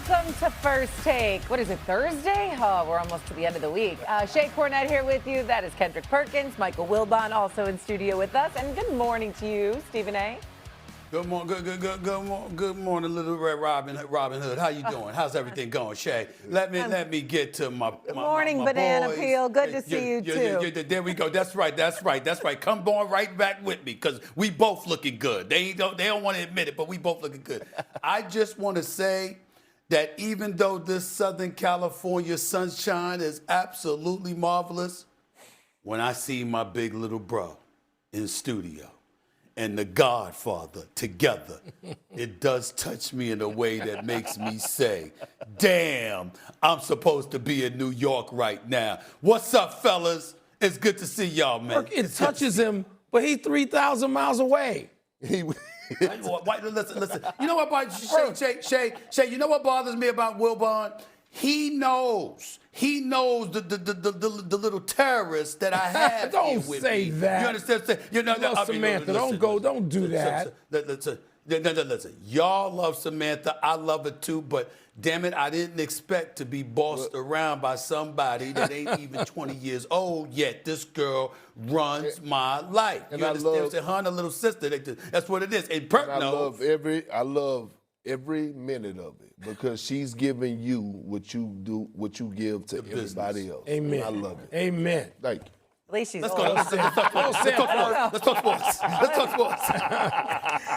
Welcome to First Take. What is it, Thursday? Oh, we're almost to the end of the week. Shay Cornett here with you. That is Kendrick Perkins. Michael Wilbon also in studio with us. And good morning to you, Stephen A. Good morning, good morning, little Red Robin Hood. How you doing? How's everything going, Shay? Let me get to my morning, my Banana boys. Peel. Good to see you too. There we go. That's right. Come on right back with me, because we both looking good. They don't want to admit it, but we both looking good. I just want to say that even though this Southern California sunshine is absolutely marvelous, when I see my big little bro in studio and the Godfather together, it does touch me in a way that makes me say, damn, I'm supposed to be in New York right now. What's up, fellas? It's good to see y'all, man. It touches him, but he's 3,000 miles away. Listen. You know what, Shay, you know what bothers me about Wilbon? He knows the little terrorist that I have. Don't with say me. that. You understand? You know, Samantha, don't do that. Listen. Y'all love Samantha. I love her too, but damn it, I didn't expect to be bossed around by somebody that ain't even 20 years old yet. This girl runs my life. You understand? Her and her little sister. That's what it is. And Perk knows. I love every minute of it, because she's giving you what you give to everybody else. Amen. I love it. Amen. Thank you. At least she's Let's old. go. Let's talk sports.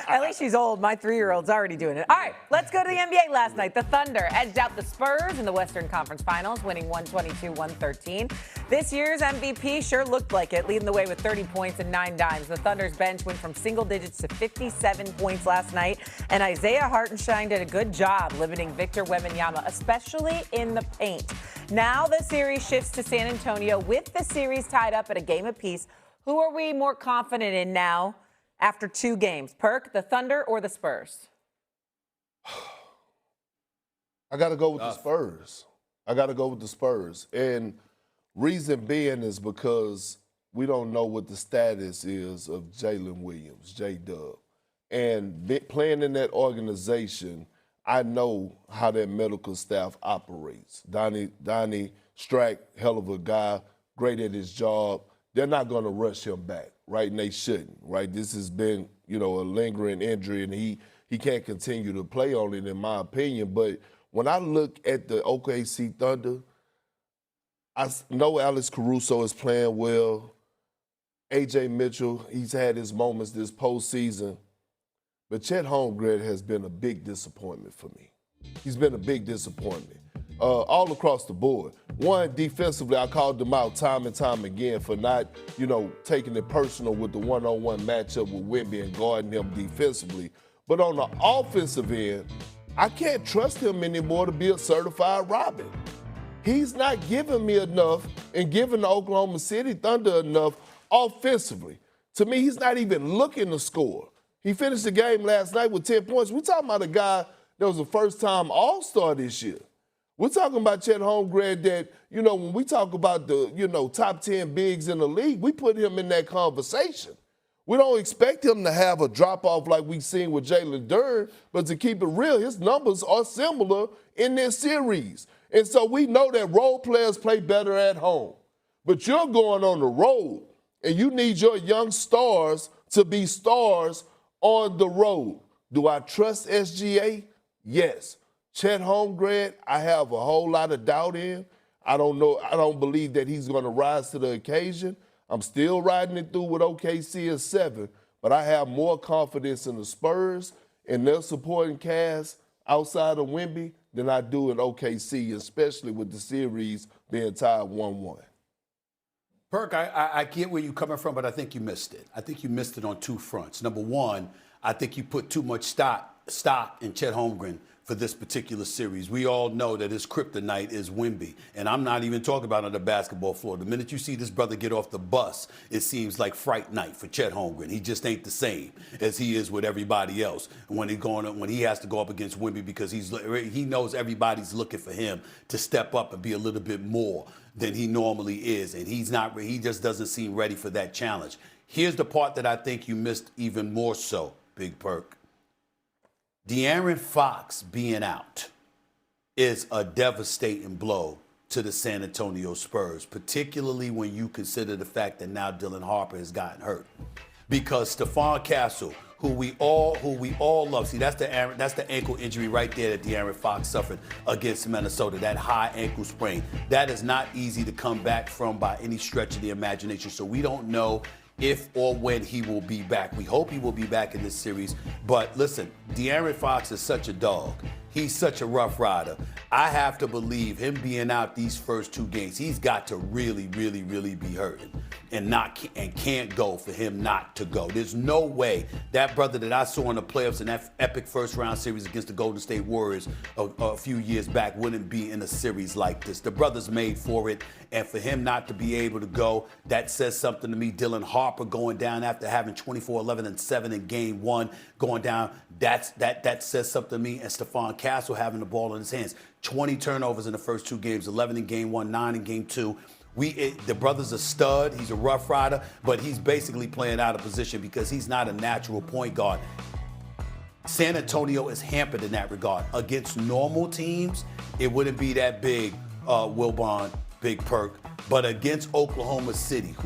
At least she's old. My 3-year-old's already doing it. All right, let's go to the NBA last night. The Thunder edged out the Spurs in the Western Conference Finals, winning 122-113. This year's MVP sure looked like it, leading the way with 30 points and 9 dimes. The Thunder's bench went from single digits to 57 points last night, and Isaiah Hartenstein did a good job limiting Victor Wembanyama, especially in the paint. Now the series shifts to San Antonio with the series tied up at a game apiece. Who are we more confident in now after 2 games? Perk, the Thunder, or the Spurs? I got to go with the Spurs. And reason being is because we don't know what the status is of Jalen Williams, J-Dub. And playing in that organization, I know how that medical staff operates. Donnie Strack, hell of a guy, great at his job. They're not going to rush him back, right? And they shouldn't, right? This has been, a lingering injury, and he can't continue to play on it, in my opinion. But when I look at the OKC Thunder, I know Alex Caruso is playing well. A.J. Mitchell, he's had his moments this postseason. But Chet Holmgren has been a big disappointment for me. He's been a big disappointment all across the board. One, defensively, I called him out time and time again for not, taking it personal with the one-on-one matchup with Wemby and guarding him defensively. But on the offensive end, I can't trust him anymore to be a certified Robin. He's not giving me enough and giving the Oklahoma City Thunder enough offensively. To me, he's not even looking to score. He finished the game last night with 10 points. We're talking about a guy that was a first-time All-Star this year. We're talking about Chet Holmgren that, when we talk about the, top 10 bigs in the league, we put him in that conversation. We don't expect him to have a drop-off like we've seen with Jalen Duren, but to keep it real, his numbers are similar in this series. And so we know that role players play better at home. But you're going on the road, and you need your young stars to be stars on the road. Do I trust SGA? Yes. Chet Holmgren, I have a whole lot of doubt in. I don't know. I don't believe that he's going to rise to the occasion. I'm still riding it through with OKC at 7, but I have more confidence in the Spurs and their supporting cast outside of Wemby than I do in OKC, especially with the series being tied 1-1. Perk, I get where you're coming from, but I think you missed it. I think you missed it on 2 fronts. Number one, I think you put too much stock in Chet Holmgren for this particular series. We all know that his kryptonite is Wemby, and I'm not even talking about on the basketball floor. The minute you see this brother get off the bus, it seems like fright night for Chet Holmgren. He just ain't the same as he is with everybody else. And when he has to go up against Wemby, because he knows everybody's looking for him to step up and be a little bit more than he normally is, and he just doesn't seem ready for that challenge. Here's the part that I think you missed even more so, Big Perk. De'Aaron Fox being out is a devastating blow to the San Antonio Spurs, particularly when you consider the fact that now Dylan Harper has gotten hurt. Because Stephon Castle, who we all love, see, that's the ankle injury right there that De'Aaron Fox suffered against Minnesota, that high ankle sprain. That is not easy to come back from by any stretch of the imagination. So we don't know if or when he will be back. We hope he will be back in this series. But listen, De'Aaron Fox is such a dog. He's such a rough rider. I have to believe him being out these first 2 games, he's got to really, really, really be hurting and can't go for him not to go. There's no way that brother that I saw in the playoffs in that epic first round series against the Golden State Warriors a few years back wouldn't be in a series like this. The brother's made for it, and for him not to be able to go, that says something to me. Dylan Harper going down after having 24, 11, and 7 in game 1, going down, that says something to me. And Stephon Castle having the ball in his hands. 20 turnovers in the first 2 games, 11 in game 1, 9 in game 2. The brother's a stud. He's a rough rider, but he's basically playing out of position because he's not a natural point guard. San Antonio is hampered in that regard. Against normal teams, it wouldn't be that big, Wilbon, Big Perk. But against Oklahoma City,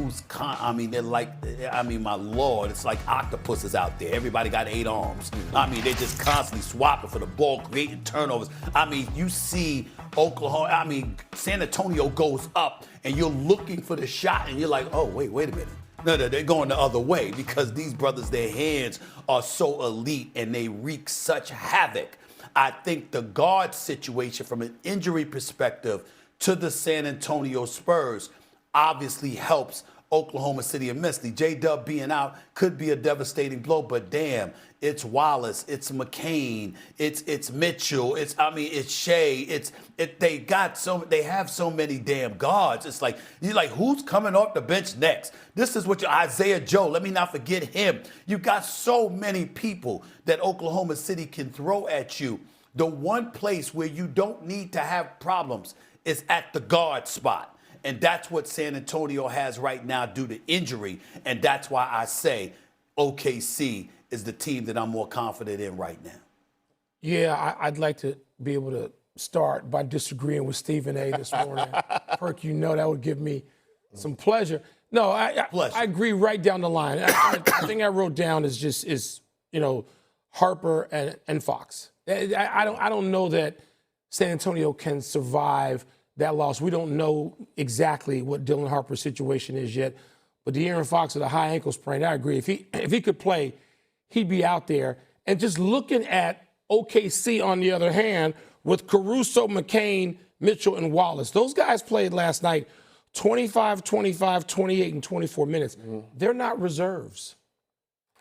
my Lord, it's like octopuses out there. Everybody got 8 arms. They're just constantly swapping for the ball, creating turnovers. You see San Antonio goes up, and you're looking for the shot, and you're like, oh, wait a minute. No, they're going the other way because these brothers, their hands are so elite, and they wreak such havoc. I think the guard situation from an injury perspective to the San Antonio Spurs obviously helps Oklahoma City immensely. J-Dub being out could be a devastating blow, but damn, it's Wallace, it's McCain, it's Mitchell, it's Shea, they have so many damn guards. It's like, you're like, who's coming off the bench next? This is what Isaiah Joe, let me not forget him. You got so many people that Oklahoma City can throw at you. The one place where you don't need to have problems is at the guard spot. And that's what San Antonio has right now due to injury. And that's why I say OKC is the team that I'm more confident in right now. Yeah, I'd like to be able to start by disagreeing with Stephen A. this morning. Perk, that would give me some pleasure. No, I agree right down the line. The thing I wrote down is Harper and Fox. I don't know that San Antonio can survive that loss. We don't know exactly what Dylan Harper's situation is yet, but De'Aaron Fox with a high ankle sprain, I agree. If he could play, he'd be out there. And just looking at OKC on the other hand, with Caruso, McCain, Mitchell, and Wallace, those guys played last night 25, 25, 28, and 24 minutes. Mm-hmm. They're not reserves.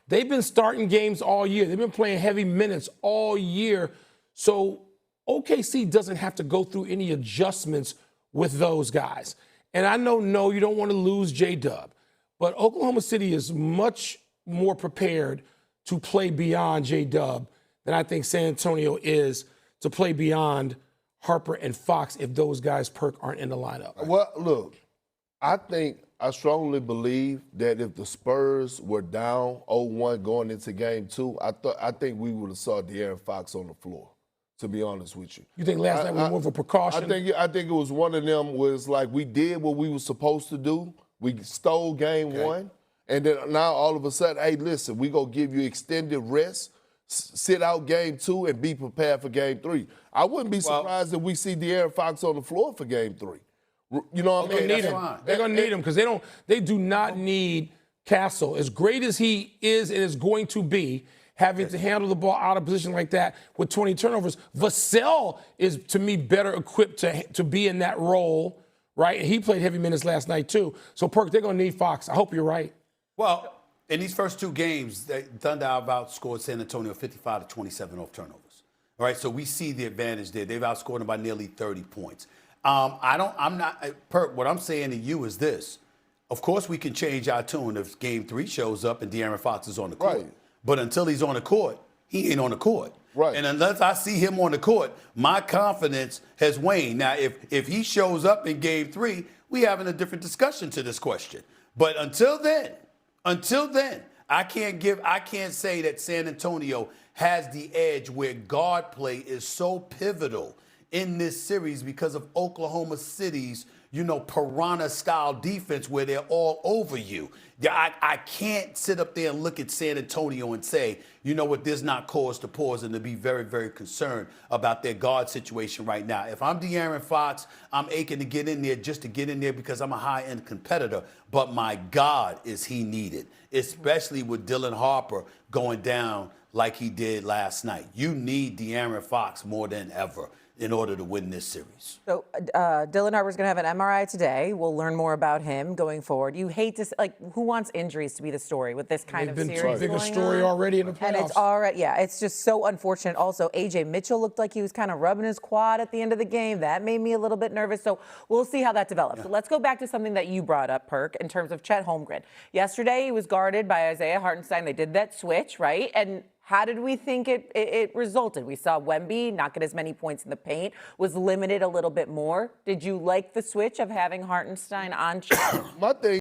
They've been starting games all year. They've been playing heavy minutes all year. So OKC doesn't have to go through any adjustments with those guys. And I know, no, you don't want to lose J-Dub, but Oklahoma City is much more prepared to play beyond J-Dub than I think San Antonio is to play beyond Harper and Fox if those guys, Perk, aren't in the lineup. Well, look, I strongly believe that if the Spurs were down 0-1 going into game 2, I think we would have saw De'Aaron Fox on the floor. To be honest with you. You think last night was more of a precaution? I think it was one of them was like we did what we were supposed to do. We stole game 1. And then now all of a sudden, hey, listen, we going to give you extended rest, sit out game 2, and be prepared for game 3. I wouldn't be surprised if we see De'Aaron Fox on the floor for game 3. You know what I mean? They're going to need him because they do not need Castle. As great as he is and is going to be, having to handle the ball out of position like that with 20 turnovers. Vassell is, to me, better equipped to be in that role, right? And he played heavy minutes last night, too. So, Perk, they're going to need Fox. I hope you're right. Well, in these first 2 games, Thunder have outscored San Antonio 55 to 27 off turnovers. All right, so we see the advantage there. They've outscored them by nearly 30 points. Perk, what I'm saying to you is this. Of course, we can change our tune if game 3 shows up and De'Aaron Fox is on the court. Right. But until he's on the court, he ain't on the court. Right. And unless I see him on the court, my confidence has waned. Now, if he shows up in game 3, we having a different discussion to this question. But until then, I can't say that San Antonio has the edge where guard play is so pivotal in this series because of Oklahoma City's, piranha-style defense where they're all over you. I can't sit up there and look at San Antonio and say, there's not cause to pause and to be very, very concerned about their guard situation right now. If I'm De'Aaron Fox, I'm aching to get in there just to get in there because I'm a high-end competitor. But my God, is he needed, especially with Dylan Harper going down like he did last night. You need De'Aaron Fox more than ever in order to win this series. So Dylan Harper's going to have an MRI today. We'll learn more about him going forward. You hate to who wants injuries to be the story with this kind of series going on? Bigger story already in the playoffs. And it's already, it's just so unfortunate. Also, AJ Mitchell looked like he was kind of rubbing his quad at the end of the game. That made me a little bit nervous. So we'll see how that develops. So let's go back to something that you brought up, Perk, in terms of Chet Holmgren. Yesterday, he was guarded by Isaiah Hartenstein. They did that switch, right? And how did we think it resulted? We saw Wemby not get as many points in the paint, was limited a little bit more. Did you like the switch of having Hartenstein on Chet? My thing